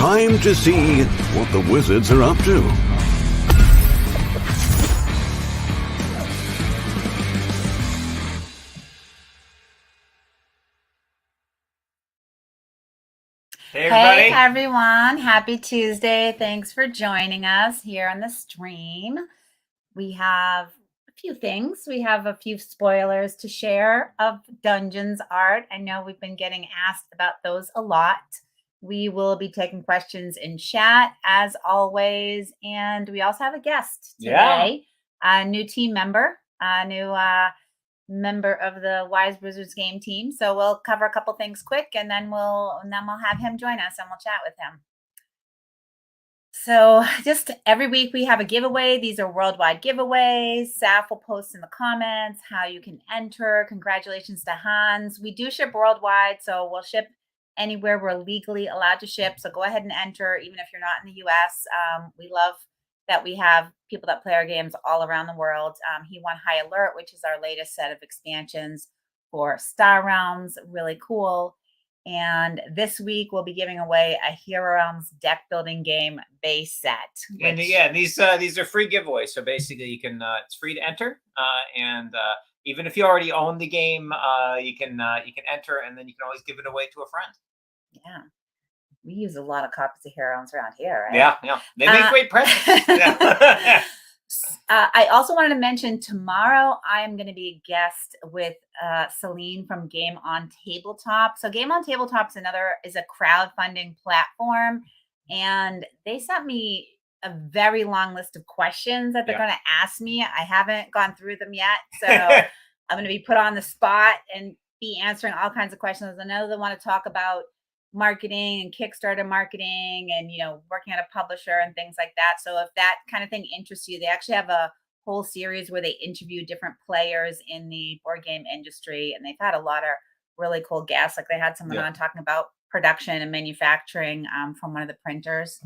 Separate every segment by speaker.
Speaker 1: Time to see what the wizards are up to.
Speaker 2: Hey, everybody.
Speaker 3: Hey everyone, happy Tuesday. Thanks for joining us here on the stream. We have a few things. We have a few spoilers to share of Dungeons art. I know we've been getting asked about those a lot. We will be taking questions in chat as always. And we also have a guest today, a new team member, a new member of the Wise Wizards game team. So we'll cover a couple things quick and then we'll have him join us and we'll chat with him. So just every week we have a giveaway. These are worldwide giveaways. Saf will post in the comments how you can enter. Congratulations to Hans. We do ship worldwide, so we'll ship anywhere we're legally allowed to ship. So go ahead and enter, even if you're not in the US. We love that we have people that play our games all around the world. He won High Alert, which is our latest set of expansions for Star Realms. Really cool. And this week we'll be giving away a Hero Realms deck building game base set.
Speaker 2: And yeah, these are free giveaways. So basically, you can it's free to enter, and even if you already own the game, you can enter, and then you can always give it away to a friend.
Speaker 3: Yeah. We use a lot of copies of Hero Realms around here, right?
Speaker 2: Yeah. They make great presents. Yeah.
Speaker 3: I also wanted to mention tomorrow I am going to be a guest with Celine from Game on Tabletop. So Game on Tabletop is a crowdfunding platform, and they sent me a very long list of questions that they're going to ask me. I haven't gone through them yet, so I'm going to be put on the spot and be answering all kinds of questions. I know they want to talk about marketing and Kickstarter marketing and, working at a publisher and things like that. So if that kind of thing interests you, they actually have a whole series where they interview different players in the board game industry. And they've had a lot of really cool guests. Like they had someone on talking about production and manufacturing from one of the printers.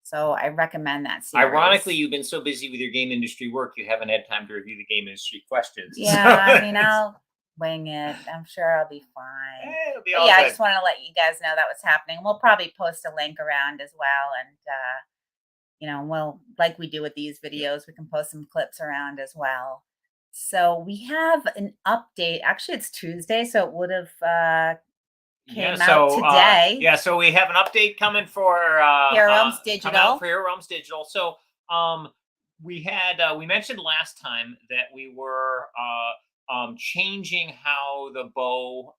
Speaker 3: So I recommend that series.
Speaker 2: Ironically, you've been so busy with your game industry work, you haven't had time to review the game industry questions.
Speaker 3: Yeah, I'll wing it. I'm sure I'll be fine.
Speaker 2: It'll be all good.
Speaker 3: I just want to let you guys know that what's happening. We'll probably post a link around as well. And, we'll, like we do with these videos, we can post some clips around as well. So we have an update. Actually, it's Tuesday, so it would have came out today.
Speaker 2: So we have an update coming for
Speaker 3: Hero Realms Digital.
Speaker 2: For Hero Realms Digital. So we mentioned last time that we were changing how the bows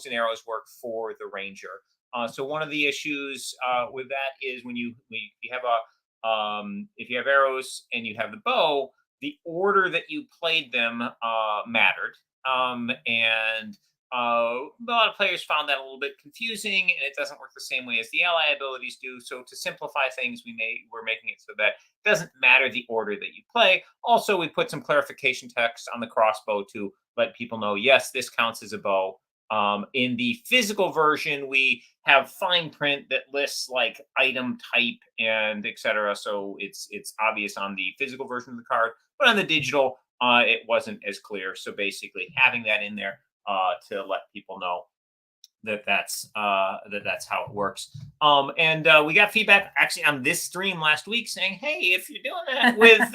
Speaker 2: and arrows work for the ranger. So one of the issues with that is if you have arrows and you have the bow, the order that you played them mattered. And a lot of players found that a little bit confusing, and it doesn't work the same way as the ally abilities do. So to simplify things, we're making it so that it doesn't matter the order that you play. Also, we put some clarification text on the crossbow to let people know, yes, this counts as a bow. In the physical version, we have fine print that lists like item type and etc. So it's obvious on the physical version of the card, but on the digital, it wasn't as clear. So basically, having that in there to let people know that's how it works. And we got feedback actually on this stream last week saying, hey, if you're doing that with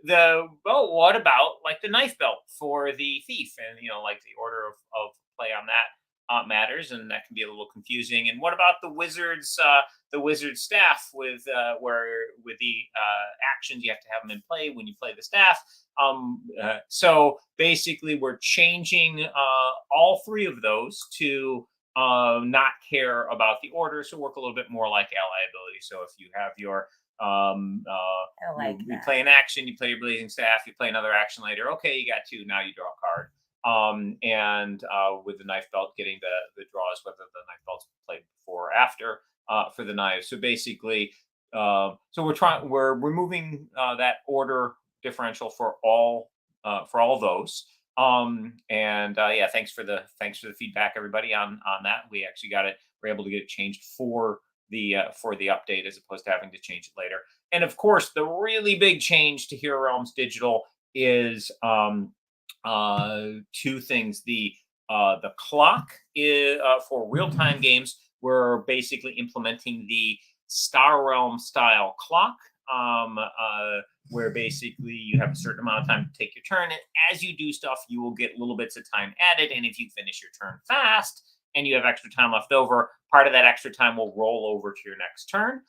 Speaker 2: the bow, what about like the knife belt for the thief? And like the order of play on that matters, and that can be a little confusing. And what about the wizard staff with the actions? You have to have them in play when you play the staff. So basically, we're changing all three of those to not care about the order, so work a little bit more like ally ability. So if you have your you play an action, you play your blazing staff, you play another action later. Okay, you got two. Now you draw a card. And with the knife belt, getting the draws, whether the knife belt's played before or after for the knives. So basically, so we're removing that order differential for all those. Thanks for the feedback, everybody, on that. We actually got it. We're able to get it changed for the update as opposed to having to change it later. And of course, the really big change to Hero Realms Digital is two things. The clock is for real-time games we're basically implementing the Star Realm style clock, where basically you have a certain amount of time to take your turn. And as you do stuff, you will get little bits of time added. And if you finish your turn fast and you have extra time left over, part of that extra time will roll over to your next turn.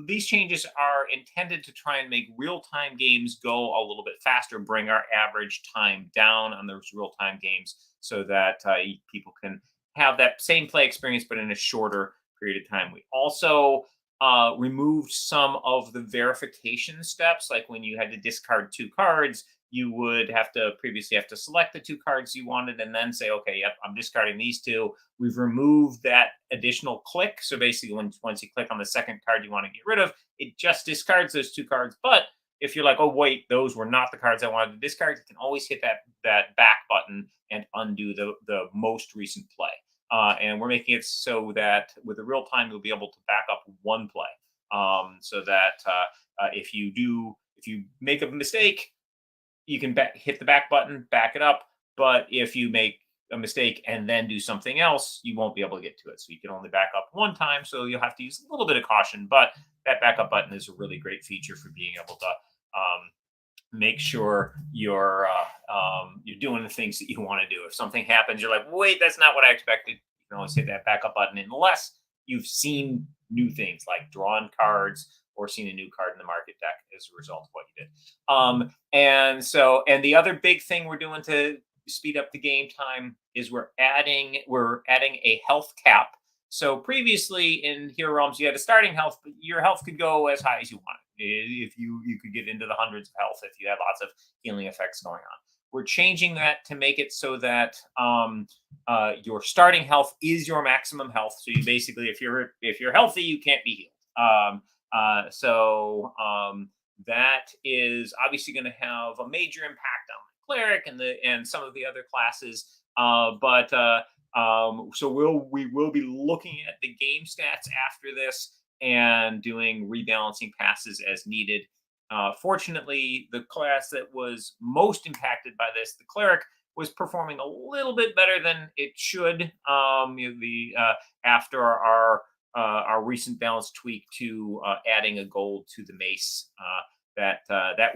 Speaker 2: These changes are intended to try and make real-time games go a little bit faster, bring our average time down on those real-time games so that people can have that same play experience, but in a shorter period of time. We also removed some of the verification steps, like when you had to discard 2 cards, you would previously have to select the 2 cards you wanted and then say, okay, yep, I'm discarding these 2. We've removed that additional click. So basically, once you click on the second card you want to get rid of, it just discards those 2 cards. But if you're like, oh, wait, those were not the cards I wanted to discard, you can always hit that back button and undo the most recent play. And we're making it so that with the real time, you'll be able to back up 1 play. So that if you make a mistake, you can hit the back button, back it up. But if you make a mistake and then do something else, you won't be able to get to it. So you can only back up 1 time. So you'll have to use a little bit of caution. But that backup button is a really great feature for being able to make sure you're doing the things that you want to do. If something happens, you're like, wait, that's not what I expected. You can always hit that backup button unless you've seen new things like drawn cards or seen a new card in the market deck as a result of what you did. And the other big thing we're doing to speed up the game time is we're adding a health cap. So previously in Hero Realms, you had a starting health, but your health could go as high as you wanted. If you could get into the hundreds of health if you had lots of healing effects going on. We're changing that to make it so that your starting health is your maximum health. So you basically, if you're healthy, you can't be healed. That is obviously going to have a major impact on the cleric and some of the other classes. So we will be looking at the game stats after this and doing rebalancing passes as needed. Fortunately, the class that was most impacted by this, the cleric, was performing a little bit better than it should. After our recent balance tweak to adding a gold to the mace, that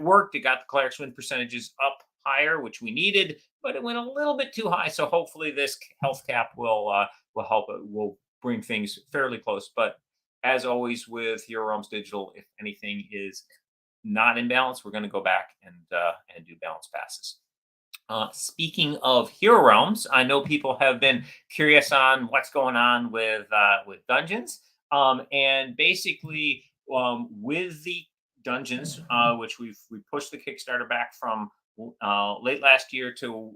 Speaker 2: worked. It got the cleric's win percentages up higher, which we needed, but it went a little bit too high. So hopefully this health cap will help. Will bring things fairly close. But as always with Hero Realms Digital, if anything is not in balance, we're going to go back and do balance passes. Speaking of Hero Realms, I know people have been curious on what's going on with dungeons, and basically with the dungeons, which we pushed the Kickstarter back from late last year to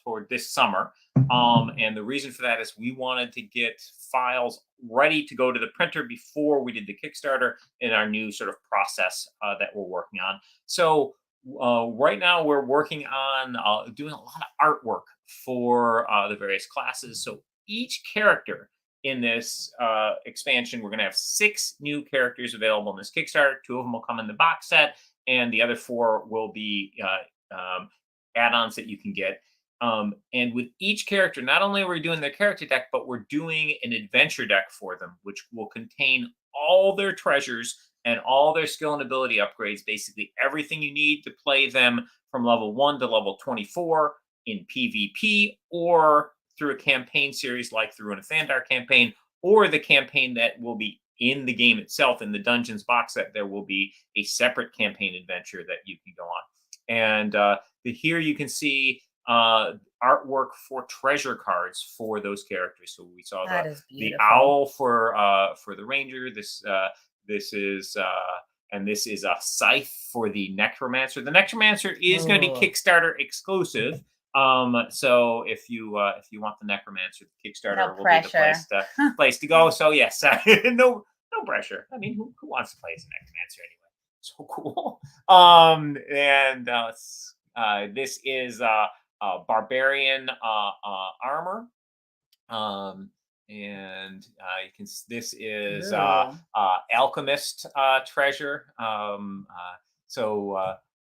Speaker 2: toward this summer, and the reason for that is we wanted to get files ready to go to the printer before we did the Kickstarter in our new sort of process that we're working on. So right now we're working on doing a lot of artwork for the various classes. So each character in this expansion, we're going to have 6 new characters available in this Kickstarter. 2 of them will come in the box set, and the other 4 will be add-ons that you can get. And with each character, not only are we doing their character deck, but we're doing an adventure deck for them, which will contain all their treasures and all their skill and ability upgrades, basically everything you need to play them from level 1 to level 24 in PvP, or through a campaign series like the Ruin of Thandar campaign, or the campaign that will be in the game itself. In the Dungeons box set, there will be a separate campaign adventure that you can go on. And here you can see artwork for treasure cards for those characters. So we saw the owl for the ranger. This is a scythe for the necromancer. The necromancer is going to be Kickstarter exclusive. So if you want the necromancer, the Kickstarter will be the place to go. So yes, no pressure. I mean, who wants to play as a necromancer anyway? So cool. This is barbarian armor. This is alchemist treasure.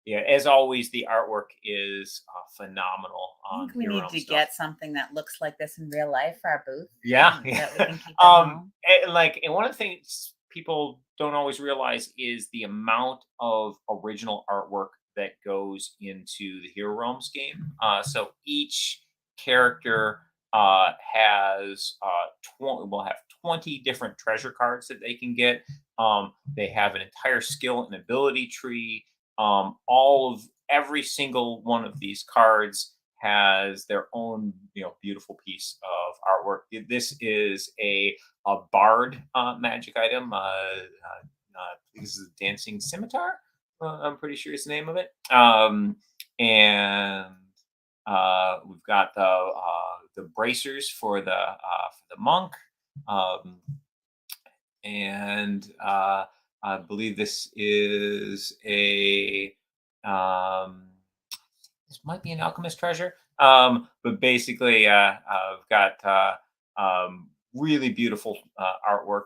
Speaker 2: Yeah, as always, the artwork is phenomenal
Speaker 3: I
Speaker 2: on
Speaker 3: think we
Speaker 2: Hero
Speaker 3: need
Speaker 2: Realm
Speaker 3: to
Speaker 2: stuff.
Speaker 3: get something that looks like this in real life for our booth.
Speaker 2: Yeah,
Speaker 3: That we can keep at home.
Speaker 2: and one of the things people don't always realize is the amount of original artwork that goes into the Hero Realms game. So each character has will have 20 different treasure cards that they can get. They have an entire skill and ability tree. All of every single one of these cards has their own beautiful piece of artwork. This is a bard magic item. This is a dancing scimitar. I'm pretty sure is the name of it. And we've got the bracers for the monk. And I believe this is a this might be an alchemist treasure. But basically, I've got really beautiful artwork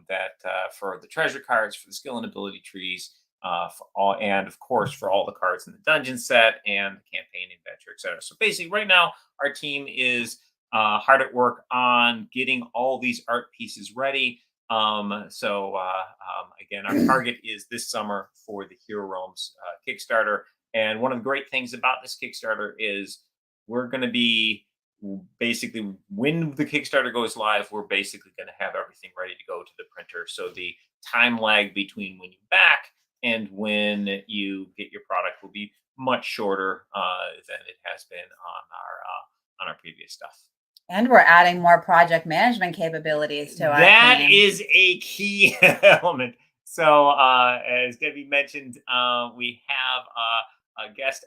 Speaker 2: that for the treasure cards, for the skill and ability trees, for all, and of course for all the cards in the dungeon set and the campaign adventure, etc. So basically, right now our team is hard at work on getting all these art pieces ready. Again, our target is this summer for the Hero Realms Kickstarter. And one of the great things about this Kickstarter is we're going to be basically, when the Kickstarter goes live, we're basically going to have everything ready to go to the printer. So the time lag between when you back and when you get your product will be much shorter than it has been on our previous stuff.
Speaker 3: And we're adding more project management capabilities to our
Speaker 2: That
Speaker 3: team.
Speaker 2: is a key element. So, as Debbie mentioned, we have a guest.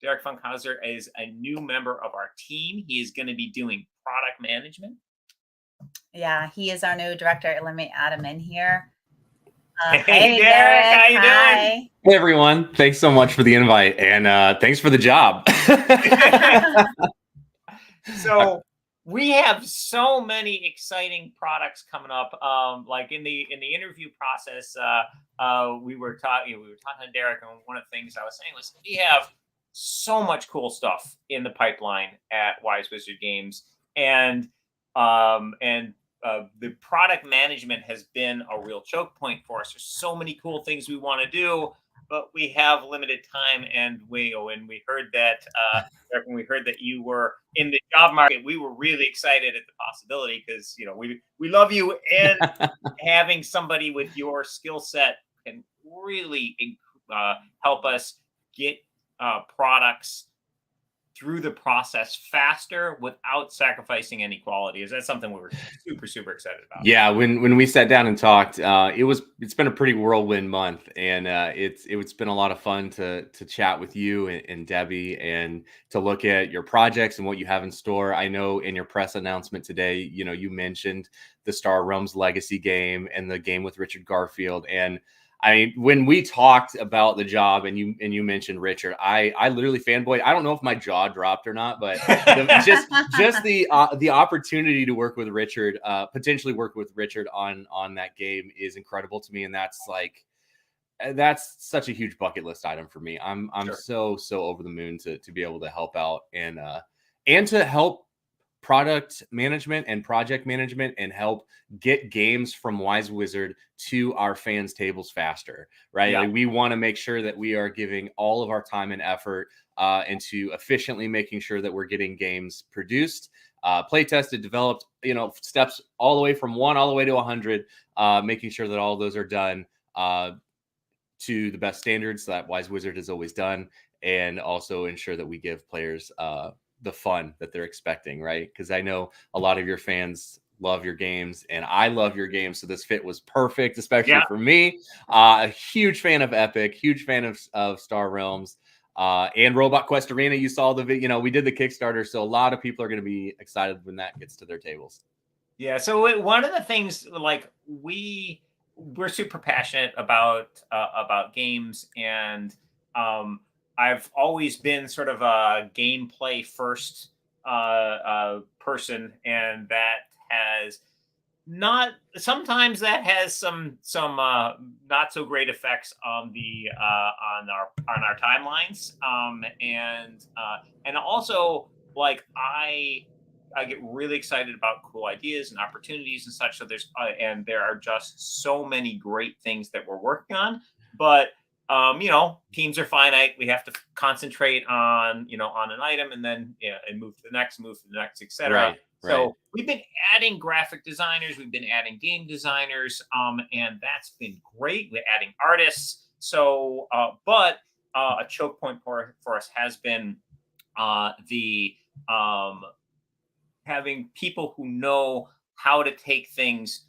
Speaker 2: Derek Funkhauser is a new member of our team. He is going to be doing product management.
Speaker 3: Yeah, he is our new director. Let me add him in here.
Speaker 2: Hey, Derek, how you doing?
Speaker 4: Hey, everyone. Thanks so much for the invite, and thanks for the job.
Speaker 2: So we have so many exciting products coming up. Like in the interview process, we were talking to Derek, and one of the things I was saying was we have so much cool stuff in the pipeline at Wise Wizard Games, and the product management has been a real choke point for us. There's so many cool things we want to do, but we have limited time. And when we heard that you were in the job market, we were really excited at the possibility, because we love you, and having somebody with your skill set can really help us get products through the process faster without sacrificing any quality. Is that something we were super excited about?
Speaker 4: Yeah, when we sat down and talked, it's been a pretty whirlwind month, and it's been a lot of fun to chat with you and Debbie, and to look at your projects and what you have in store. I know in your press announcement today, you mentioned the Star Realms Legacy game and the game with Richard Garfield. And when we talked about the job and you mentioned Richard, I literally fanboyed. I don't know if my jaw dropped or not, but just the opportunity to work with Richard, potentially work with Richard on that game is incredible to me, and that's such a huge bucket list item for me. I'm
Speaker 2: Sure.
Speaker 4: so over the moon to be able to help out and to help product management and project management and help get games from Wise Wizard to our fans' tables faster, right?
Speaker 2: Yeah.
Speaker 4: Like, we want to make sure that we are giving all of our time and effort into efficiently making sure that we're getting games produced, play tested, developed, steps all the way from 1 all the way to 100, making sure that all of those are done to the best standards that Wise Wizard has always done, and also ensure that we give players the fun that they're expecting, right? Because I know a lot of your fans love your games, and I love your games, so this fit was perfect, especially for me. A huge fan of Epic, huge fan of Star Realms, and Robot Quest Arena. You saw the video, we did the Kickstarter, so a lot of people are going to be excited when that gets to their tables.
Speaker 2: Yeah. So one of the things, like, we're super passionate about games, and I've always been sort of a gameplay first person, and that has not sometimes that has some not so great effects on the on our timelines, and also like I get really excited about cool ideas and opportunities and such. So there are just so many great things that we're working on, but teams are finite. We have to concentrate on on an item, and then and move to the next, etc.
Speaker 4: Right. Right.
Speaker 2: So we've been adding graphic designers, we've been adding game designers, and that's been great. We're adding artists. So, but a choke point for us has been the having people who know how to take things,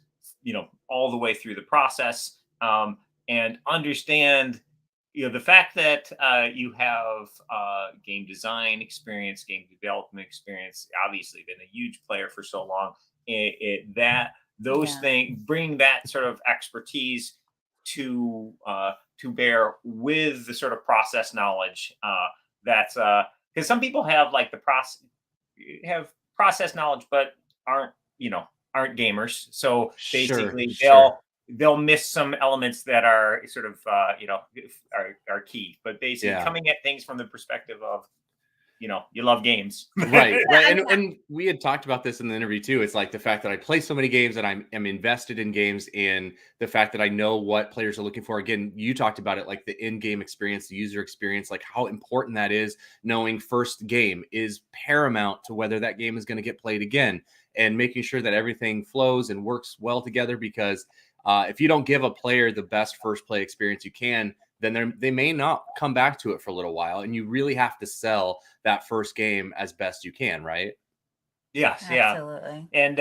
Speaker 2: all the way through the process, and understand, the fact that you have game design experience, game development experience, obviously been a huge player for so long. That those
Speaker 3: Yeah.
Speaker 2: things bring that sort of expertise to bear with the sort of process knowledge that's because some people have like the process have process knowledge but aren't aren't gamers, so
Speaker 4: Sure.
Speaker 2: basically
Speaker 4: Sure.
Speaker 2: they'll miss some elements that are sort of are key, but basically
Speaker 4: Yeah.
Speaker 2: coming at things from the perspective of you love games.
Speaker 4: Right, right,
Speaker 3: Yeah,
Speaker 4: and we had talked about this in the interview too. It's like the fact that I play so many games and am invested in games, and the fact that I know what players are looking for. Again, you talked about it, like the in-game experience, the user experience, like how important that is. Knowing first game is paramount to whether that game is going to get played again, and making sure that everything flows and works well together. Because if you don't give a player the best first play experience you can, then they may not come back to it for a little while, and you really have to sell that first game as best you can, right?
Speaker 2: Yes, yeah.
Speaker 3: absolutely.
Speaker 2: And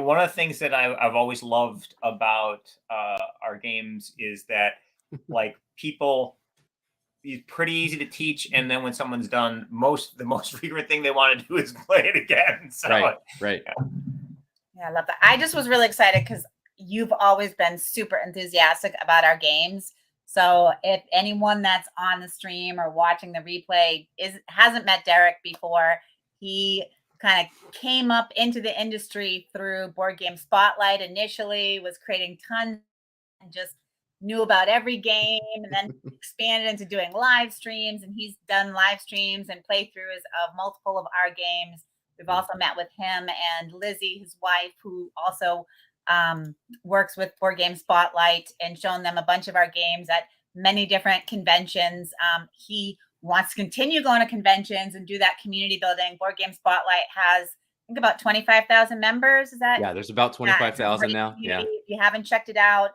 Speaker 2: one of the things that I've always loved about our games is that like people it's pretty easy to teach, and then when someone's done, the most frequent thing they want to do is play it again. So
Speaker 4: Right, right.
Speaker 2: yeah.
Speaker 3: Yeah, I love that. I just was really excited because you've always been super enthusiastic about our games. So if anyone that's on the stream or watching the replay hasn't met Derek before, he kind of came up into the industry through Board Game Spotlight initially, was creating tons and just knew about every game, and then expanded into doing live streams, and he's done live streams and playthroughs of multiple of our games. We've also met with him and Lizzie, his wife, who also works with Board Game Spotlight, and shown them a bunch of our games at many different conventions. He wants to continue going to conventions and do that community building. Board Game Spotlight has, I think, about 25,000 members. Is that?
Speaker 4: Yeah, there's about
Speaker 3: Yeah, it's a
Speaker 4: 25,000
Speaker 3: great
Speaker 4: now. Yeah.
Speaker 3: community. If you haven't checked it out,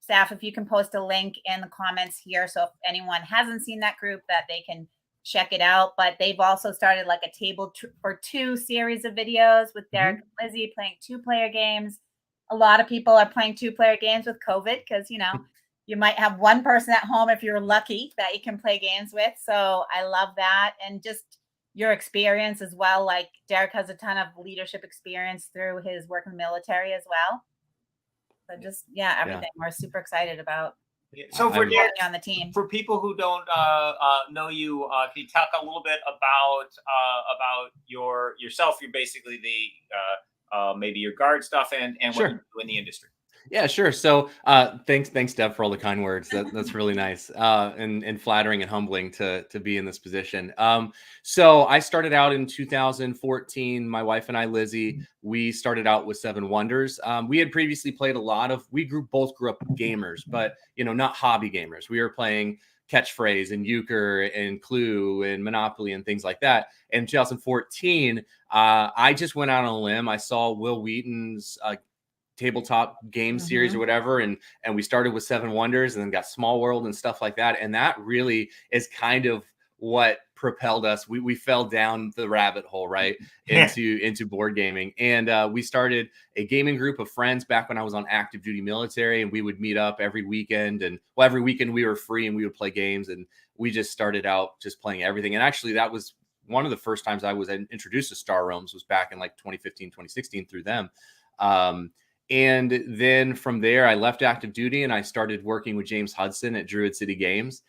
Speaker 3: staff, if you can post a link in the comments here, so if anyone hasn't seen that group, that they can check it out. But they've also started like a table for two series of videos with Derek and Lizzie playing 2-player games. A lot of people are playing 2-player games with COVID because you might have one person at home if you're lucky that you can play games with. So I love that, and just your experience as well. Like Derek has a ton of leadership experience through his work in the military as well. So just everything we're super excited about.
Speaker 2: So for
Speaker 3: having you on the team.
Speaker 2: For people who don't know you, can you talk a little bit about yourself? You're basically the maybe your guard stuff and
Speaker 4: Sure.
Speaker 2: what you do in the industry.
Speaker 4: Yeah, sure. So thanks, Deb, for all the kind words. That's really nice and flattering and humbling to be in this position. So I started out in 2014. My wife and I, Lizzie, we started out with Seven Wonders. We had previously played both grew up gamers, but not hobby gamers. We were playing Catchphrase and Euchre and Clue and Monopoly and things like that. In 2014, I just went out on a limb. I saw Will Wheaton's tabletop game series or whatever, and we started with Seven Wonders and then got Small World and stuff like that, and that really is kind of what propelled us. We fell down the rabbit hole right into board gaming, and we started a gaming group of friends back when I was on active duty military, and we would meet up every weekend, and every weekend we were free and we would play games, and we just started out just playing everything. And actually that was one of the first times I was introduced to Star Realms, was back in like 2015 2016 through them. And then from there, I left active duty and I started working with James Hudson at Druid City Games.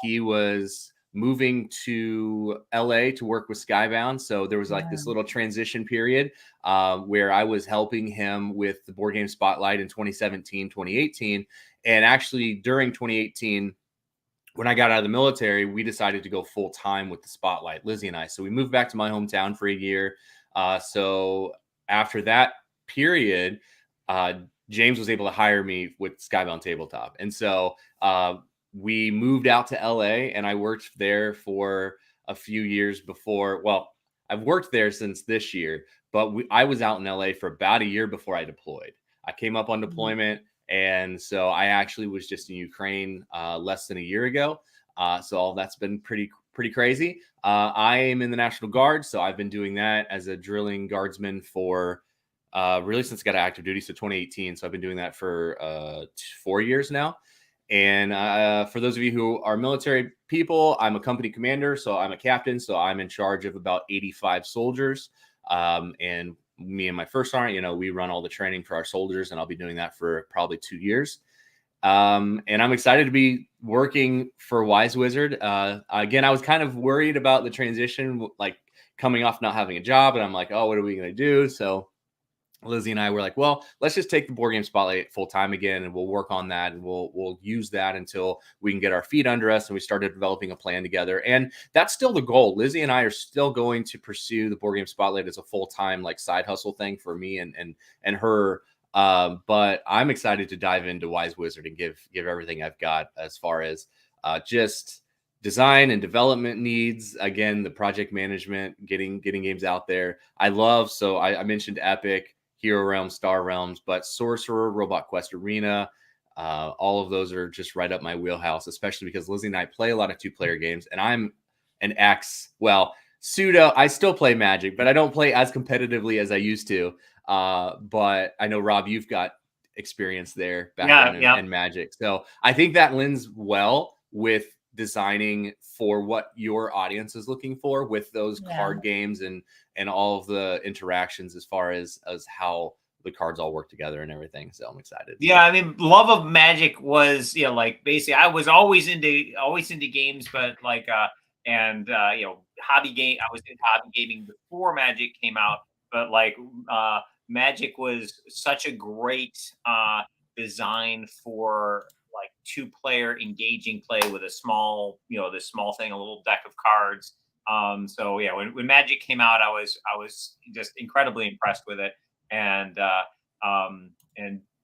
Speaker 4: He was moving to LA to work with Skybound. So there was like this little transition period where I was helping him with the Board Game Spotlight in 2017, 2018. And actually during 2018, when I got out of the military, we decided to go full time with the Spotlight, Lizzie and I. So we moved back to my hometown for a year. So after that period, James was able to hire me with Skybound Tabletop. And so we moved out to LA, and I worked there for a few years before. Well, I've worked there since this year, but I was out in LA for about a year before I deployed. I came up on deployment. And so I actually was just in Ukraine less than a year ago. So all that's been pretty crazy. I am in the National Guard, so I've been doing that as a drilling guardsman for really since I got active duty, so 2018. So I've been doing that for 4 years now. And for those of you who are military people, I'm a company commander, so I'm a captain. So I'm in charge of about 85 soldiers. And me and my first sergeant, we run all the training for our soldiers, and I'll be doing that for probably 2 years. And I'm excited to be working for Wise Wizard. Again, I was kind of worried about the transition, like coming off not having a job, and I'm like, oh, what are we going to do? So Lizzie and I were like, well, let's just take the Board Game Spotlight full time again, and we'll work on that, and we'll use that until we can get our feet under us. And we started developing a plan together, and that's still the goal. Lizzie and I are still going to pursue the Board Game Spotlight as a full time like side hustle thing for me and her. But I'm excited to dive into Wise Wizard and give everything I've got as far as just design and development needs. Again, the project management, getting games out there. I mentioned Epic, Hero Realms, Star Realms, but Sorcerer, Robot Quest Arena, all of those are just right up my wheelhouse, especially because Lizzie and I play a lot of 2-player games, and I'm an pseudo. I still play Magic, but I don't play as competitively as I used to. But I know, Rob, you've got experience there back in Magic. So I think that lends well with designing for what your audience is looking for with those card games and all of the interactions as far as how the cards all work together and everything. So I'm excited.
Speaker 2: Yeah, I mean, love of Magic was, like basically I was always into games, but like hobby game. I was in hobby gaming before Magic came out, but like Magic was such a great design for like 2-player engaging play with a small, this small thing, a little deck of cards. So yeah, when Magic came out, I was just incredibly impressed with it, and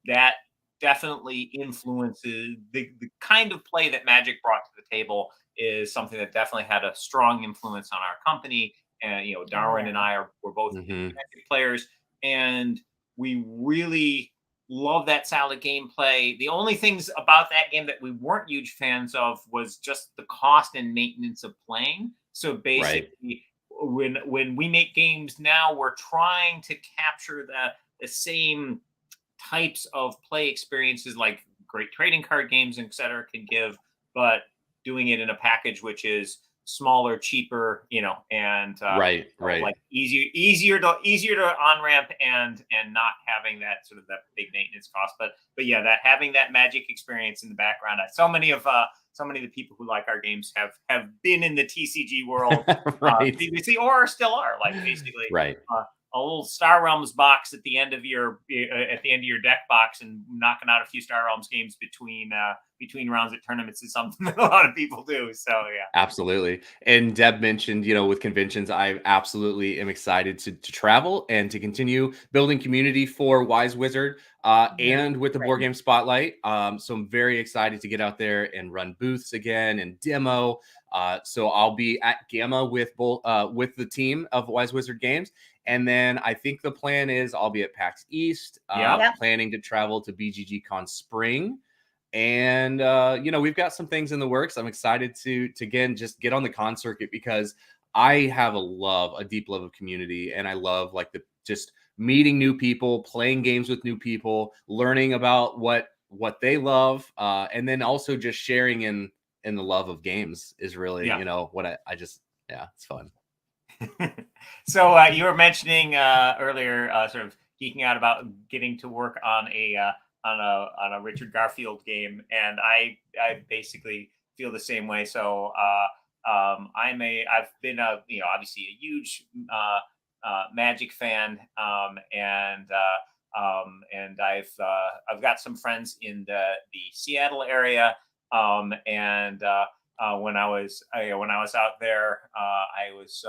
Speaker 2: that definitely influences the kind of play that Magic brought to the table. Is something that definitely had a strong influence on our company. And Darwin and I were both Magic players, and we really love that style of gameplay. The only things about that game that we weren't huge fans of was just the cost and maintenance of playing. So basically, when we make games now, we're trying to capture the same types of play experiences like great trading card games, et cetera, can give, but doing it in a package which is smaller, cheaper, and like easier to on ramp and not having that big maintenance cost. But yeah, that having that Magic experience in the background. So many of the people who like our games have been in the TCG world previously, or still are, like basically a little Star Realms box at the end of your deck box, and knocking out a few Star Realms games between rounds at tournaments is something that a lot of people do. So yeah,
Speaker 4: absolutely. And Deb mentioned, with conventions, I absolutely am excited to travel and to continue building community for Wise Wizard and with the Board Game Spotlight. So I'm very excited to get out there and run booths again and demo. So I'll be at Gamma with the team of Wise Wizard Games. And then I think the plan is I'll be at PAX East, planning to travel to BGG Con Spring. And, we've got some things in the works. I'm excited to again, just get on the con circuit, because I have a deep love of community. And I love just meeting new people, playing games with new people, learning about what they love. And then also just sharing in the love of games is really, what I just, it's fun.
Speaker 2: So you were mentioning earlier, sort of geeking out about getting to work on a Richard Garfield game, and I basically feel the same way. So I've been obviously a huge Magic fan, and I've got some friends in the Seattle area, and when I was out there, I was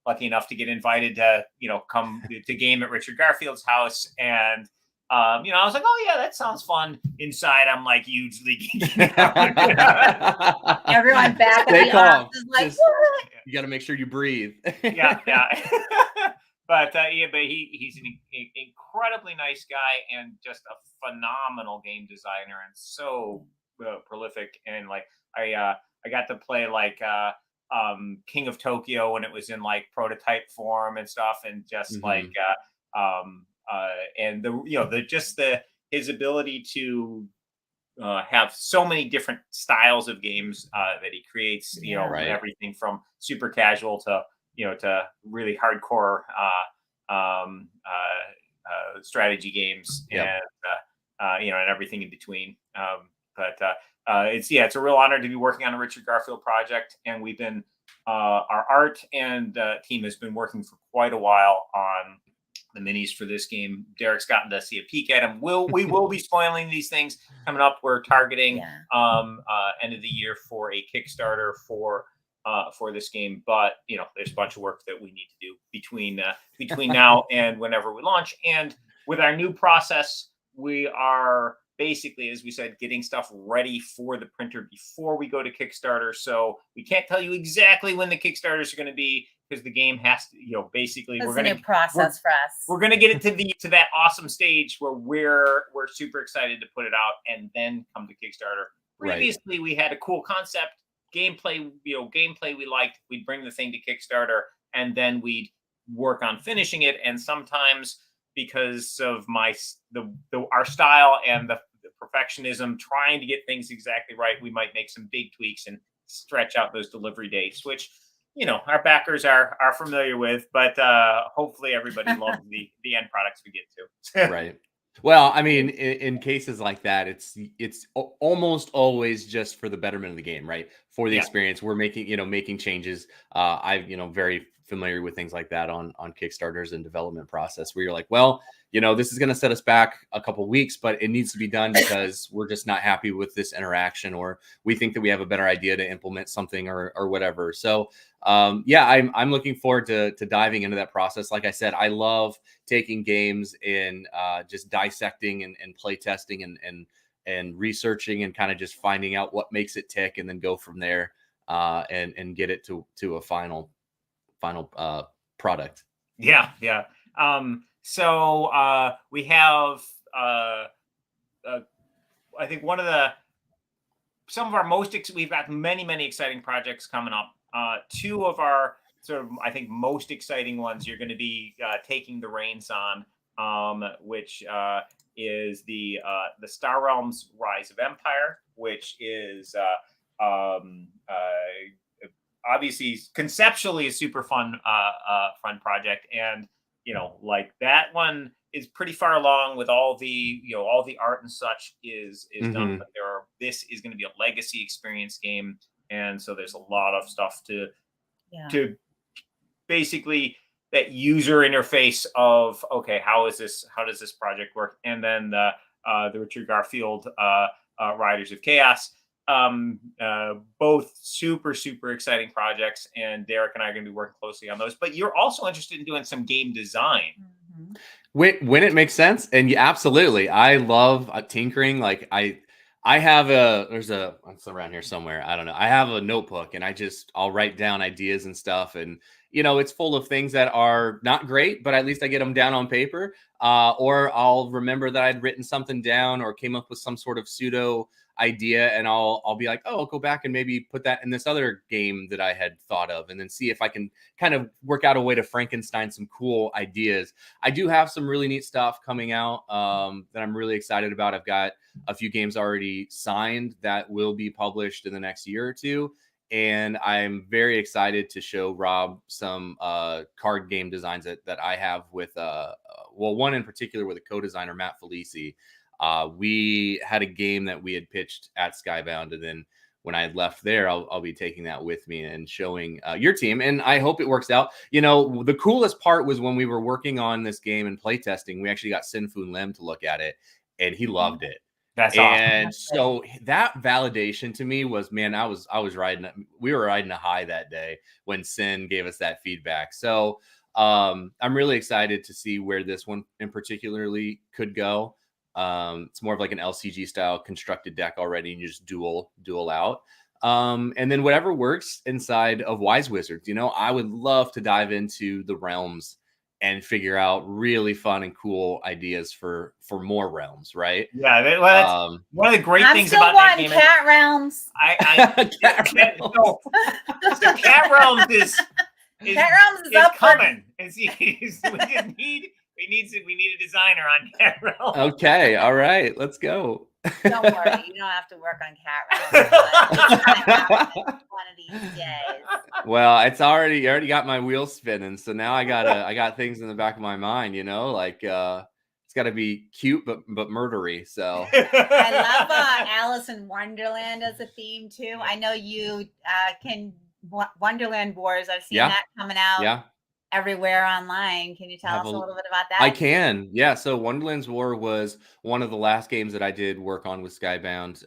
Speaker 2: lucky enough to get invited to come to game at Richard Garfield's house, and I was like, oh yeah, that sounds fun. Inside, I'm like hugely geeking out.
Speaker 3: Everyone back at
Speaker 4: Stay
Speaker 3: the
Speaker 4: calm.
Speaker 3: office is like,
Speaker 4: Just-
Speaker 3: what?
Speaker 4: You got to make sure you breathe.
Speaker 2: Yeah. But he's an incredibly nice guy and just a phenomenal game designer and so prolific. And like I got to play like King of Tokyo when it was in like prototype form and stuff, and just like and his ability to have so many different styles of games that he creates,
Speaker 4: Right.
Speaker 2: everything from super casual to to really hardcore strategy games,
Speaker 4: Yep.
Speaker 2: and everything in between. It's a real honor to be working on a Richard Garfield project, and we've been our art and team has been working for quite a while on the minis for this game. Derek's gotten to see a peek at them. We will be spoiling these things coming up. We're targeting end of the year for a Kickstarter for this game, but there's a bunch of work that we need to do between now and whenever we launch. And with our new process, we are basically, as we said, getting stuff ready for the printer before we go to Kickstarter. So we can't tell you exactly when the Kickstarters are going to be, because the game has to, basically
Speaker 3: That's a new process for us.
Speaker 2: We're going to get it to that awesome stage where we're super excited to put it out and then come to Kickstarter. Previously, we had a cool concept, gameplay we liked. We'd bring the thing to Kickstarter and then we'd work on finishing it. And sometimes, because of our style and the perfectionism, trying to get things exactly right, we might make some big tweaks and stretch out those delivery dates, which our backers are familiar with, but hopefully everybody loves the end products we get to.
Speaker 4: Right. Well, I mean, in cases like that, it's almost always just for the betterment of the game, right? For the experience, we're making changes. I'm very familiar with things like that on Kickstarters and development process, where you're like, well, this is going to set us back a couple of weeks, but it needs to be done because we're just not happy with this interaction, or we think that we have a better idea to implement something or whatever. So I'm looking forward to diving into that process. Like I said, I love taking games and just dissecting and play testing and researching and kind of just finding out what makes it tick, and then go from there and get it to a final product.
Speaker 2: Yeah. So we have I think some of our we've got many exciting projects coming up. Two of our sort of, I think, most exciting ones you're going to be taking the reins on, which is the Star Realms Rise of Empire, which is obviously conceptually a super fun project, and like that one is pretty far along with all the art and such is done, but this is going to be a legacy experience game, and so there's a lot of stuff to basically that user interface of, okay, how does this project work? And then the Richard Garfield Riders of Chaos, both super exciting projects, and Derek and I are going to be working closely on those. But you're also interested in doing some game design.
Speaker 4: When it makes sense. And absolutely, I love tinkering. Like I have it's around here somewhere, I don't know, I have a notebook, and I'll write down ideas and stuff, and it's full of things that are not great, but at least I get them down on paper, or I'll remember that I'd written something down or came up with some sort of pseudo idea, and I'll be like, oh, I'll go back and maybe put that in this other game that I had thought of, and then see if I can kind of work out a way to Frankenstein some cool ideas. I do have some really neat stuff coming out that I'm really excited about. I've got a few games already signed that will be published in the next year or two, and I'm very excited to show Rob some card game designs that I have with one in particular with a co-designer, Matt Felici. We had a game that we had pitched at Skybound, and then when I left there, I'll be taking that with me and showing your team. And I hope it works out. You know, the coolest part was when we were working on this game and playtesting, we actually got Sinfun Lim to look at it, and he loved it.
Speaker 2: That's
Speaker 4: And
Speaker 2: awesome.
Speaker 4: so that validation to me was, man, we were riding a high that day when Sin gave us that feedback. So I'm really excited to see where this one in particularly could go. It's more of like an LCG style constructed deck already, and you just duel out. And then whatever works inside of Wise Wizards, you know, I would love to dive into the realms and figure out really fun and cool ideas for more realms, right?
Speaker 2: Yeah, that's one of the great things about that game.
Speaker 3: Cat Realms.
Speaker 2: So Cat Realms is
Speaker 3: Cat Realms is up
Speaker 2: coming. We need a designer on Cat Realms.
Speaker 4: Okay, all right, let's go.
Speaker 3: Don't worry, you don't have to work on Cat Realms. One of these days.
Speaker 4: Well, you already got my wheels spinning, so now I got things in the back of my mind, you know, like it's got to be cute but murdery. So
Speaker 3: I love Alice in Wonderland as a theme too. I know you can Wonderland Wars. I've seen that coming out everywhere online. Can you tell us a little bit about that?
Speaker 4: I can. Yeah. So Wonderland's War was one of the last games that I did work on with Skybound.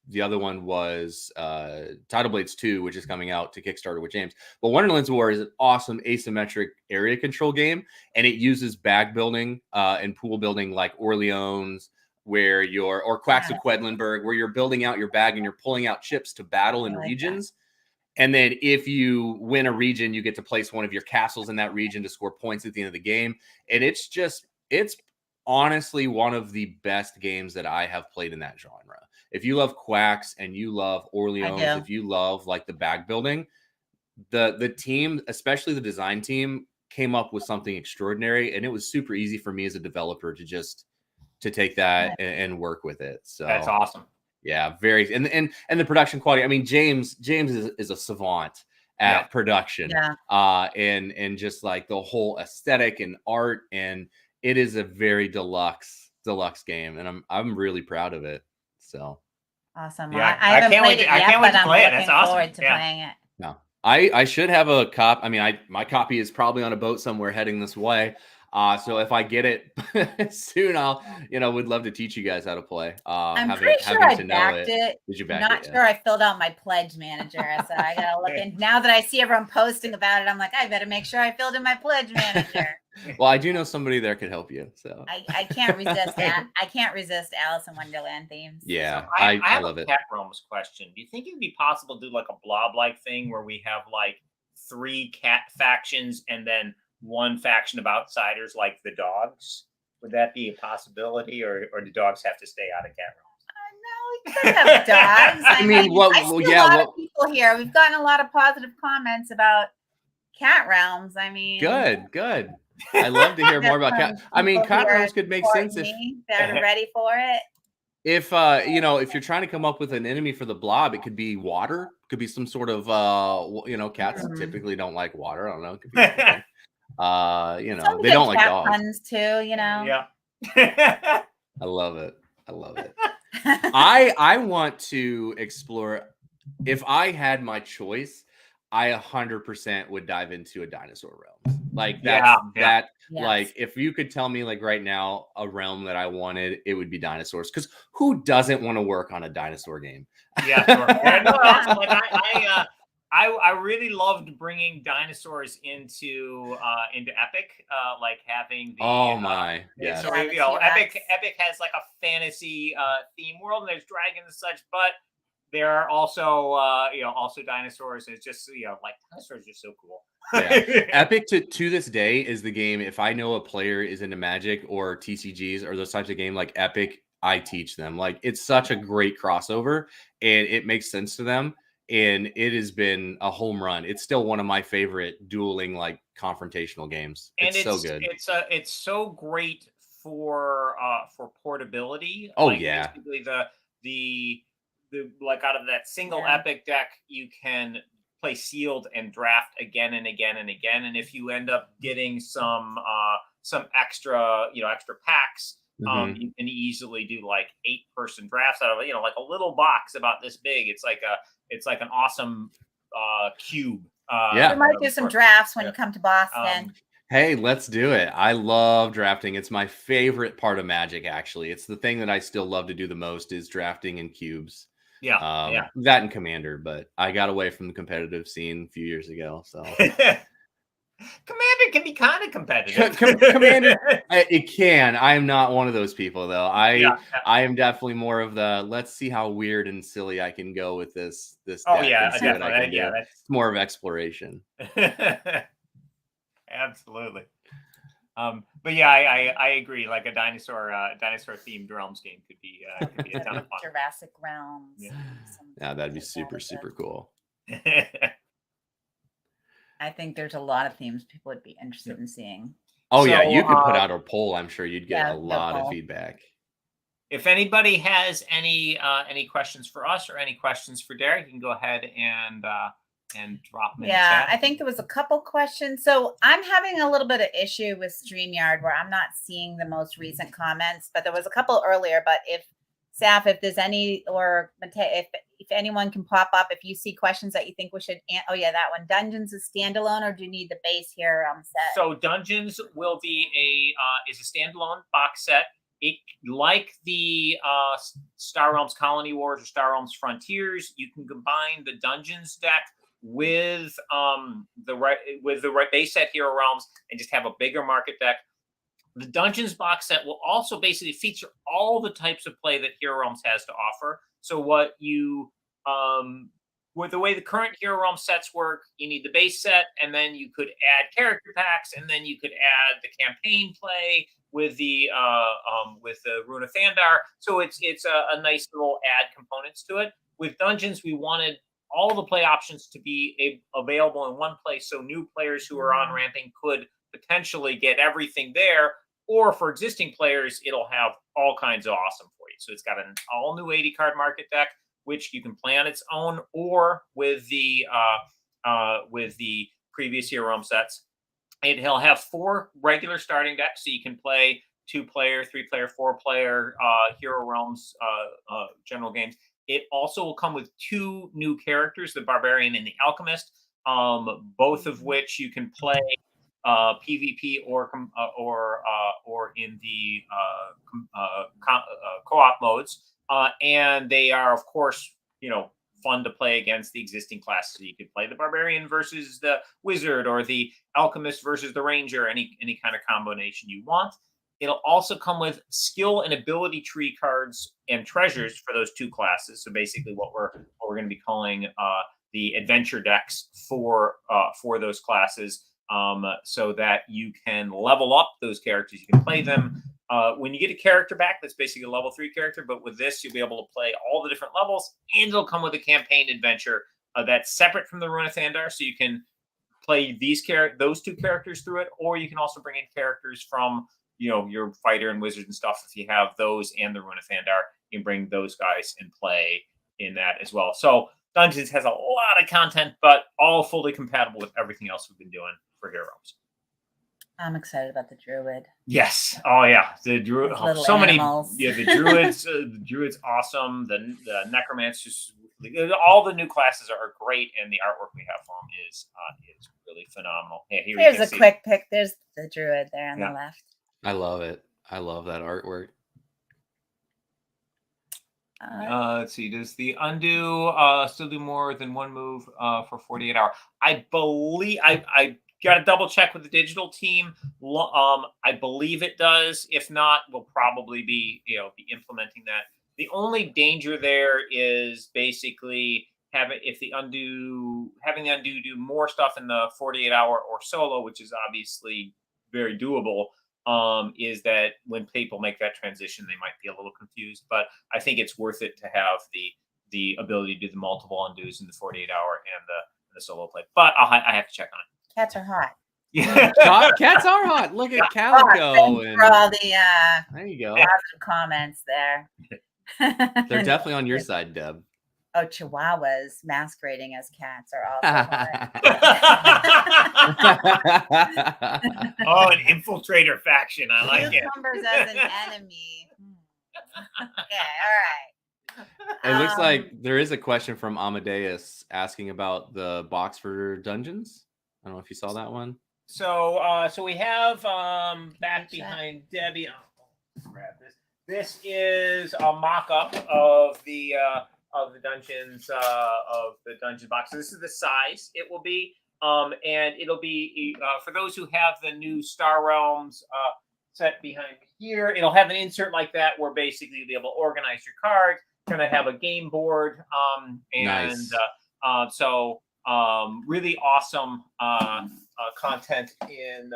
Speaker 4: The other one was Tidal Blades 2, which is coming out to Kickstarter with James. But Wonderland's War is an awesome asymmetric area control game, and it uses bag building and pool building like Orleans, or Quacks of Quedlinburg, where you're building out your bag and you're pulling out chips to battle in regions. And then if you win a region, you get to place one of your castles in that region to score points at the end of the game. And it's honestly one of the best games that I have played in that genre. If you love Quacks and you love Orleans, if you love like the bag building, the team, especially the design team, came up with something extraordinary. And it was super easy for me as a developer to take that and work with it. So
Speaker 2: that's awesome.
Speaker 4: Yeah, very and the production quality. I mean, James is a savant at production. And just like the whole aesthetic and art, and it is a very deluxe game, and I'm really proud of it. So
Speaker 3: awesome. Yeah, I haven't played it yet, but I'm looking forward to playing it.
Speaker 4: No, I should have a copy. I mean, my copy is probably on a boat somewhere heading this way. So if I get it soon, would love to teach you guys how to play.
Speaker 3: I'm pretty sure I backed it.
Speaker 4: Did you back it?
Speaker 3: Not sure I filled out my pledge manager. So I gotta look in. Now that I see everyone posting about it, I'm like, I better make sure I filled in my pledge manager.
Speaker 4: Well, I do know somebody there could help you. So
Speaker 3: I can't resist that. I can't resist Alice in Wonderland themes.
Speaker 4: Yeah,
Speaker 2: so
Speaker 4: I love it.
Speaker 2: Cat Realms question. Do you think it would be possible to do like a blob-like thing where we have like 3 cat factions and then one faction of outsiders like the dogs? Would that be a possibility, or do dogs have to stay out of Cat Realms?
Speaker 3: No, we could have dogs. I mean, a lot of people here. We've gotten a lot of positive comments about Cat Realms. I mean,
Speaker 4: good. I love to hear more about Cat. I mean, Cat Realms could make sense if
Speaker 3: they're ready for it.
Speaker 4: If if you're trying to come up with an enemy for the blob, it could be water. It could be some sort of cats typically don't like water. I don't know. It could be they don't like dogs.
Speaker 3: Puns too,
Speaker 2: Yeah.
Speaker 4: I love it. I want to explore. If I had my choice, I 100% would dive into a dinosaur realm. Like that. Like if you could tell me like right now a realm that I wanted, it would be dinosaurs. Because who doesn't want to work on a dinosaur game?
Speaker 2: Yeah, sure. I really loved bringing dinosaurs into Epic, like having the
Speaker 4: yes.
Speaker 2: So Epic has like a fantasy theme world, and there's dragons and such, but there are also also dinosaurs. It's just like dinosaurs are so cool.
Speaker 4: Yeah. Epic to this day is the game. If I know a player is into Magic or TCGs or those types of game, like Epic, I teach them. Like it's such a great crossover, and it makes sense to them. And it has been a home run. It's still one of my favorite dueling, like confrontational games. It's so good.
Speaker 2: It's so great for portability.
Speaker 4: Oh
Speaker 2: like,
Speaker 4: yeah.
Speaker 2: Basically the like out of that single Epic deck, you can play sealed and draft again and again and again. And if you end up getting some extra packs, You can easily do like 8-person drafts out of it. Like a little box about this big. It's like an awesome cube.
Speaker 3: We might do some drafts when you come to Boston.
Speaker 4: Hey, let's do it. I love drafting. It's my favorite part of Magic, actually. It's the thing that I still love to do the most is drafting in cubes.
Speaker 2: Yeah.
Speaker 4: That and Commander, but I got away from the competitive scene a few years ago. So
Speaker 2: Commander can be kind of competitive.
Speaker 4: Commander, it can. I am not one of those people, though. I am definitely more of the let's see how weird and silly I can go with this deck.
Speaker 2: Oh yeah,
Speaker 4: and see what I can do.
Speaker 2: That's
Speaker 4: It's more of exploration.
Speaker 2: Absolutely. But yeah, I agree. Like a dinosaur themed realms game could be a ton of fun.
Speaker 3: Jurassic Realms.
Speaker 4: Yeah, that'd be super cool.
Speaker 3: I think there's a lot of themes people would be interested in seeing.
Speaker 4: Oh yeah, you could put out a poll. I'm sure you'd get a lot of feedback.
Speaker 2: If anybody has any questions for us or any questions for Derek, you can go ahead and drop them in the chat.
Speaker 3: I think there was a couple questions. So I'm having a little bit of issue with StreamYard where I'm not seeing the most recent comments, but there was a couple earlier. But if there's any, or if anyone can pop up, if you see questions that you think we should, that one. Dungeons is standalone, or do you need the base here set?
Speaker 2: So Dungeons will be is a standalone box set. It, like the Star Realms Colony Wars or Star Realms Frontiers, you can combine the Dungeons deck with the base set Hero Realms and just have a bigger market deck. The Dungeons box set will also basically feature all the types of play that Hero Realms has to offer. So what you with the way the current Hero Realms sets work, you need the base set, and then you could add character packs, and then you could add the campaign play with the Rune of Thandar. So it's a nice little add components to it. With Dungeons, we wanted all the play options to be available in one place, so new players who are on ramping could potentially get everything there, or for existing players, it'll have all kinds of awesome for you. So it's got an all new 80 card market deck, which you can play on its own or with the previous Hero Realm sets. It'll have 4 regular starting decks, so you can play 2-player, 3-player, 4-player Hero Realms general games. It also will come with 2 new characters, the Barbarian and the Alchemist, both of which you can play PvP or in the co-op modes, and they are, of course, fun to play against the existing classes. So you could play the Barbarian versus the Wizard, or the Alchemist versus the Ranger, any kind of combination you want. It'll also come with skill and ability tree cards and treasures for those 2 classes. So basically, what we're going to be calling the adventure decks for those classes. So that you can level up those characters. You can play them when you get a character back. That's basically a level 3 character. But with this, you'll be able to play all the different levels, and it'll come with a campaign adventure that's separate from the Rune of Thandar. So you can play those 2 characters through it, or you can also bring in characters from your fighter and wizard and stuff. If you have those and the Rune of Thandar, you can bring those guys and play in that as well. So Dungeons has a lot of content, but all fully compatible with everything else we've been doing for Hero Realms.
Speaker 3: I'm excited about the Druid.
Speaker 2: Yes. Oh yeah. The Druid. So
Speaker 3: animals.
Speaker 2: many. Yeah. The Druids. The Druid's awesome. The Necromancers. All the new classes are great, and the artwork we have for them is really phenomenal. Yeah,
Speaker 3: here's a quick pick. There's the Druid there on the left.
Speaker 4: I love it. I love that artwork.
Speaker 2: Let's see. Does the undo still do more than 1 move for 48 hour? I believe I got to double check with the digital team. I believe it does. If not, we'll probably be implementing that. The only danger there is basically having the undo do more stuff in the 48 hour or solo, which is obviously very doable. Is that when people make that transition, they might be a little confused, but I think it's worth it to have the ability to do the multiple undos in the 48 hour and the solo play. But I have to check on it.
Speaker 3: Cats are hot.
Speaker 2: Yeah,
Speaker 4: cats are hot. Look at Calico.
Speaker 3: For all the
Speaker 4: there you go.
Speaker 3: positive comments there.
Speaker 4: They're definitely on your side, Deb.
Speaker 3: Oh, chihuahuas masquerading as cats are also fun.
Speaker 2: Oh, an infiltrator faction. I like it.
Speaker 3: Cucumbers as an enemy. Okay, all right.
Speaker 4: It looks like there is a question from Amadeus asking about the box for dungeons. I don't know if you saw that one.
Speaker 2: So we have back
Speaker 3: check?
Speaker 2: behind Debbie. I'll grab this. This is a mock-up of the dungeons of the dungeon box. So this is the size it will be, and it'll be for those who have the new Star Realms set behind me here. It'll have an insert like that where basically you'll be able to organize your cards. Gonna have a game board, and
Speaker 4: Nice.
Speaker 2: so really awesome content in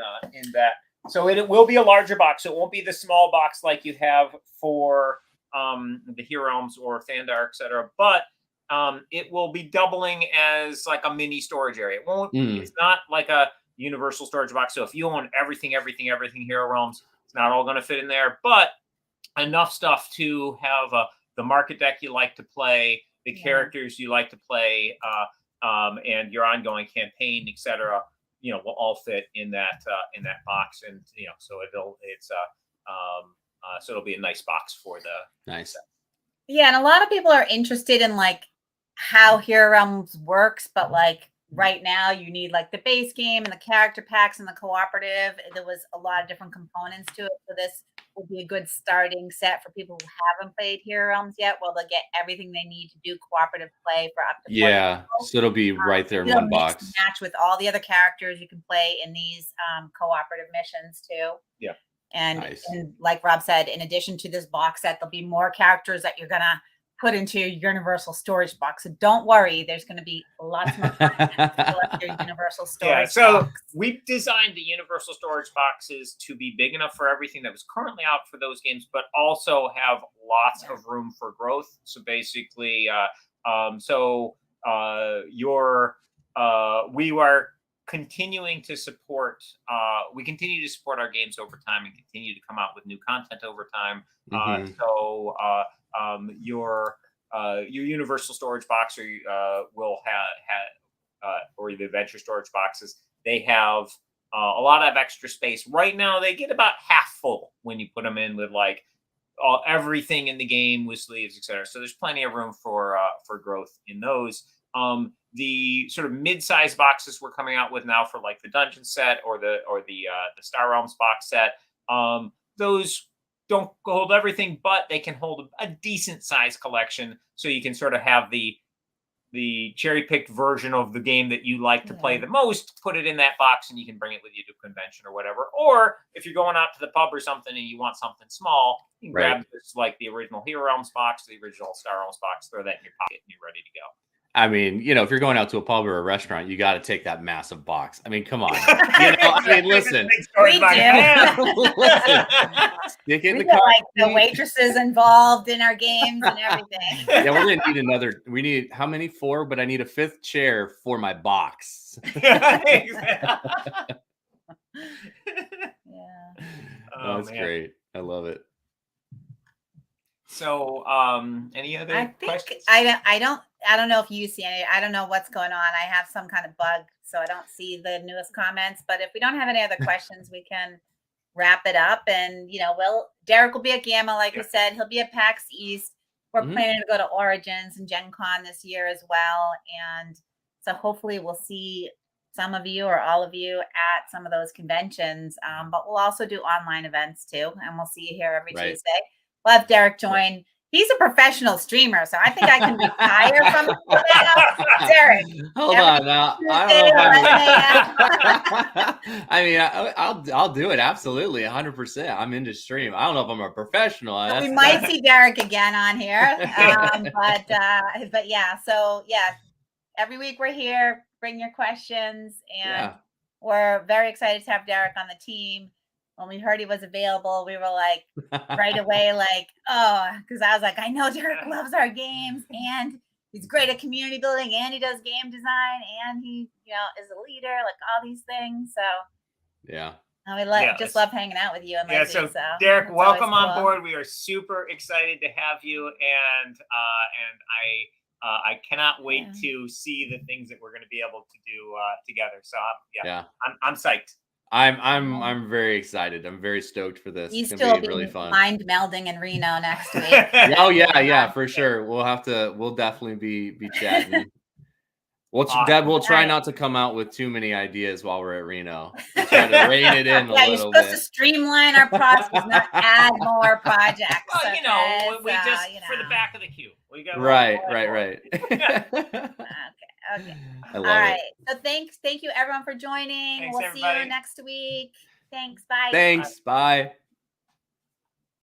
Speaker 2: that. So it will be a larger box. So it won't be the small box like you have for the Hero Realms or Thandar, etc. But it will be doubling as like a mini storage area. It won't. It's not like a universal storage box. So if you own everything Hero Realms, it's not all going to fit in there. But enough stuff to have the market deck you like to play, the characters you like to play, and your ongoing campaign, etc. Will all fit in that box, and so it'll be a nice box for the
Speaker 4: nice.
Speaker 2: set.
Speaker 3: Yeah, and a lot of people are interested in like how Hero Realms works, but like right now you need like the base game and the character packs and the cooperative. There was a lot of different components to it, so this will be a good starting set for people who haven't played Hero Realms yet. Well, they'll get everything they need to do cooperative play for up to 40 people.
Speaker 4: So it'll be right there in one box.
Speaker 3: Match with all the other characters you can play in these cooperative missions too.
Speaker 2: Yeah.
Speaker 3: And,
Speaker 4: Nice.
Speaker 3: and like Rob said, in addition to this box set, there'll be more characters that you're gonna put into your universal storage box. So don't worry, there's going to be lots more content to fill up your universal storage box.
Speaker 2: We designed the universal storage boxes to be big enough for everything that was currently out for those games, but also have lots of room for growth. So basically, we are continuing to support. We continue to support our games over time and continue to come out with new content over time. Your universal storage box will have or the adventure storage boxes. They have a lot of extra space. Right now, they get about half full when you put them in with like everything in the game with sleeves, etc. So there's plenty of room for growth in those. The sort of mid-sized boxes we're coming out with now for like the dungeon set or the Star Realms box set. Those don't hold everything, but they can hold a decent size collection. So you can sort of have the cherry-picked version of the game that you like to play the most, put it in that box, and you can bring it with you to a convention or whatever. Or if you're going out to the pub or something and you want something small, you can grab this, like the original Hero Realms box, the original Star Realms box, throw that in your pocket, and you're ready to go.
Speaker 4: I mean, if you're going out to a pub or a restaurant, you got to take that massive box. I mean, come on. Listen.
Speaker 3: We do.
Speaker 4: Listen. Stick it in the car.
Speaker 3: Like the waitresses involved in our games and everything.
Speaker 4: Yeah, we're going to need another. We need how many? 4, but I need a 5th chair for my box. That's great. I love it.
Speaker 2: So, any other questions?
Speaker 3: I don't know if you see any. I don't know what's going on. I have some kind of bug, so I don't see the newest comments. But if we don't have any other questions, we can wrap it up. And Derek will be at Gamma, like we said. He'll be at PAX East. We're planning to go to Origins and Gen Con this year as well. And so hopefully we'll see some of you or all of you at some of those conventions. But we'll also do online events too, and we'll see you here every Tuesday. We'll have Derek join. He's a professional streamer, so I think I can retire from it now. Derek,
Speaker 4: hold on now. I mean, I'll do it absolutely 100%. I'm into stream. I don't know if I'm a professional.
Speaker 3: We might see Derek again on here, but yeah. So yeah, every week we're here. Bring your questions, and we're very excited to have Derek on the team. When we heard he was available, we were like right away, like, oh, because I was like, I know Derek loves our games, and he's great at community building, and he does game design, and he, is a leader, like all these things. So and we just love hanging out with you. And
Speaker 2: so Derek, welcome on board. We are super excited to have you, and I cannot wait
Speaker 3: Yeah.
Speaker 2: to see the things that we're going to be able to do together. So
Speaker 4: Yeah.
Speaker 2: I'm psyched.
Speaker 4: I'm very excited. I'm very stoked for this.
Speaker 3: These
Speaker 4: It's
Speaker 3: two
Speaker 4: gonna
Speaker 3: will
Speaker 4: be
Speaker 3: be
Speaker 4: really fun.
Speaker 3: mind melding in Reno next week.
Speaker 4: Oh yeah, for sure. We'll definitely be chatting.
Speaker 2: Awesome.
Speaker 4: Deb, we'll try
Speaker 3: Alright.
Speaker 4: not to come out with too many ideas while we're at Reno. We'll try to rein it in a
Speaker 3: Yeah, you're
Speaker 4: little
Speaker 3: supposed to
Speaker 4: bit.
Speaker 3: streamline our process, not add more projects.
Speaker 2: Well,
Speaker 3: Okay?
Speaker 2: we
Speaker 3: So,
Speaker 2: just for the back of the queue. We got
Speaker 4: Right.
Speaker 3: Okay.
Speaker 4: I
Speaker 3: All
Speaker 4: love
Speaker 3: right.
Speaker 4: it.
Speaker 3: So thank you everyone for joining.
Speaker 2: Thanks,
Speaker 3: We'll see
Speaker 2: everybody.
Speaker 3: you next week. Thanks. Bye.
Speaker 4: Thanks. Bye.